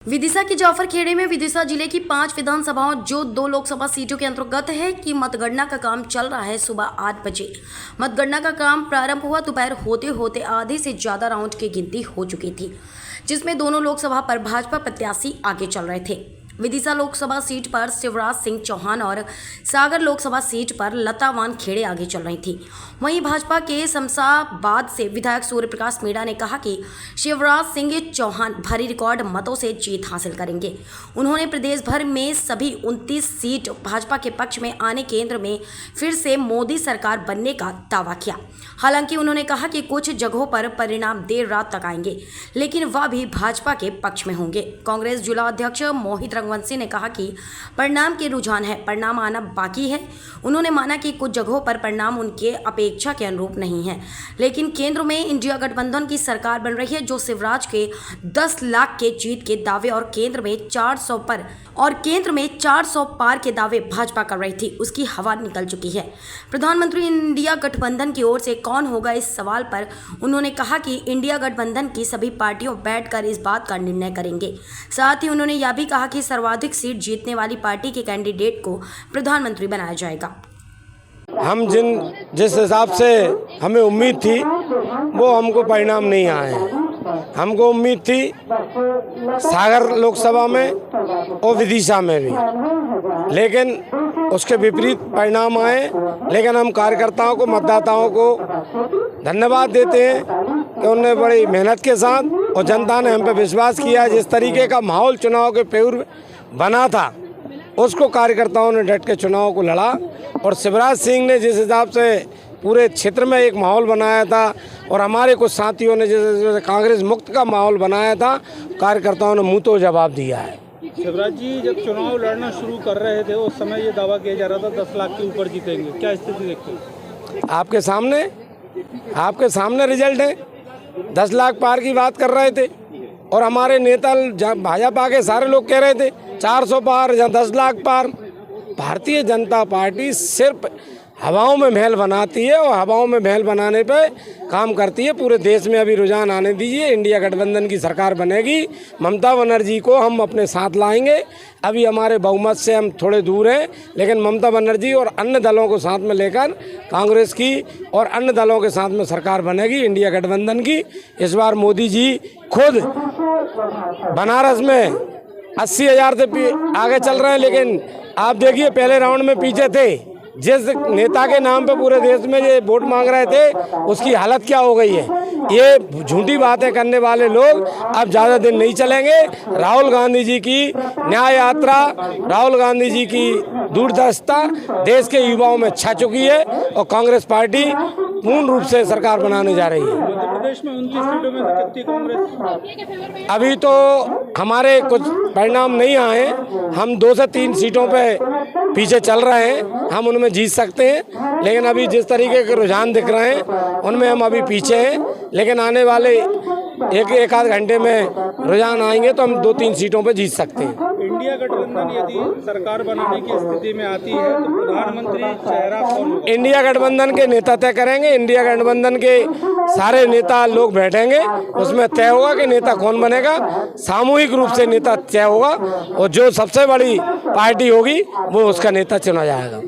विदिशा के जाफरखेड़े में विदिशा जिले की 5 विधानसभाओं जो 2 लोकसभा सीटों के अंतर्गत है कि मतगणना का काम चल रहा है। सुबह 8 बजे मतगणना का काम प्रारंभ हुआ। दोपहर होते होते आधे से ज्यादा राउंड की गिनती हो चुकी थी, जिसमें दोनों लोकसभा पर भाजपा प्रत्याशी आगे चल रहे थे। विदिशा लोकसभा सीट पर शिवराज सिंह चौहान और सागर लोकसभा सीट पर लता वानखेड़े आगे चल रही थी। वहीं भाजपा के शमशाबाद से विधायक सूर्य प्रकाश मीणा ने कहा कि शिवराज सिंह चौहान भारी रिकॉर्ड मतों से जीत हासिल करेंगे। उन्होंने प्रदेश भर में सभी 29 सीट भाजपा के पक्ष में आने, केंद्र में फिर से मोदी सरकार बनने का दावा किया। हालांकि उन्होंने कहा कि कुछ जगहों पर परिणाम देर रात तक आएंगे, लेकिन वह भी भाजपा के पक्ष में होंगे। कांग्रेस जिला अध्यक्ष मोहित रंगवंशी ने कहा कि परिणाम के रुझान है, परिणाम आना बाकी है। उन्होंने माना कि कुछ जगहों पर परिणाम उनके अपेक्षा के अनुरूप नहीं है, लेकिन केंद्र में इंडिया गठबंधन की सरकार बन रही है, जो शिवराज के 10 लाख के जीत के दावे और केंद्र में 400 पार के दावे भाजपा कर रही थी, उसकी हवा निकल चुकी है। प्रधानमंत्री इंडिया गठबंधन की ओर से कौन होगा, इस सवाल पर उन्होंने कहा कि इंडिया गठबंधन की सभी पार्टियों बैठकर इस बात का निर्णय करेंगे। साथ ही उन्होंने यह भी कहा कि सर्वाधिक सीट जीतने वाली पार्टी के कैंडिडेट को प्रधानमंत्री बनाया जाएगा। हम जिस हिसाब से हमें उम्मीद थी वो हमको परिणाम नहीं आए हैं। हमको उम्मीद थी सागर लोकसभा में और विदिशा में भी, लेकिन उसके विपरीत परिणाम आए। लेकिन हम कार्यकर्ताओं को, मतदाताओं को धन्यवाद देते हैं कि उन्होंने बड़ी मेहनत के साथ और जनता ने हम पे विश्वास किया। जिस तरीके का माहौल चुनाव के पूर्व बना था, उसको कार्यकर्ताओं ने डट के चुनाव को लड़ा। और शिवराज सिंह ने जिस हिसाब से पूरे क्षेत्र में एक माहौल बनाया था और हमारे कुछ साथियों ने जैसे कांग्रेस मुक्त का माहौल बनाया था, कार्यकर्ताओं ने मुंह तो जवाब दिया है। शिवराज जी जब चुनाव लड़ना शुरू कर रहे थे उस समय ये दावा किया जा रहा था 10 लाख के ऊपर जीतेंगे, क्या स्थिति देखते हैं? आपके सामने रिजल्ट है। 10 लाख पार की बात कर रहे थे और हमारे नेता भाजपा के सारे लोग कह रहे थे 400 पार या 10 लाख पार। भारतीय जनता पार्टी सिर्फ हवाओं में महल बनाती है और हवाओं में महल बनाने पे काम करती है। पूरे देश में अभी रुझान आने दीजिए, इंडिया गठबंधन की सरकार बनेगी। ममता बनर्जी को हम अपने साथ लाएंगे। अभी हमारे बहुमत से हम थोड़े दूर हैं, लेकिन ममता बनर्जी और अन्य दलों को साथ में लेकर कांग्रेस की और अन्य दलों के साथ में सरकार बनेगी इंडिया गठबंधन की। इस बार मोदी जी खुद बनारस में 80,000 से आगे चल रहे हैं, लेकिन आप देखिए पहले राउंड में पीछे थे। जिस नेता के नाम पे पूरे देश में ये वोट मांग रहे थे, उसकी हालत क्या हो गई है। ये झूठी बातें करने वाले लोग अब ज़्यादा दिन नहीं चलेंगे। राहुल गांधी जी की न्याय यात्रा, राहुल गांधी जी की दूरदर्शिता देश के युवाओं में छा चुकी है और कांग्रेस पार्टी पूर्ण रूप से सरकार बनाने जा रही है। मध्य प्रदेश में 29 सीटों में से कितनी कांग्रेस? अभी तो हमारे कुछ परिणाम नहीं आए। हम 2 से 3 सीटों पे पीछे चल रहे हैं, हम उनमें जीत सकते हैं। लेकिन अभी जिस तरीके के रुझान दिख रहे हैं उनमें हम अभी पीछे हैं। लेकिन आने वाले एक आध घंटे में रुझान आएंगे तो हम 2-3 सीटों पे जीत सकते हैं। इंडिया गठबंधन यदि सरकार बनाने की स्थिति में आती है तो प्रधानमंत्री चेहरा कौन होगा? इंडिया गठबंधन के नेता तय करेंगे। इंडिया गठबंधन के सारे नेता लोग बैठेंगे, उसमें तय होगा कि नेता कौन बनेगा। सामूहिक रूप से नेता तय होगा और जो सबसे बड़ी पार्टी होगी वो उसका नेता चुना जाएगा।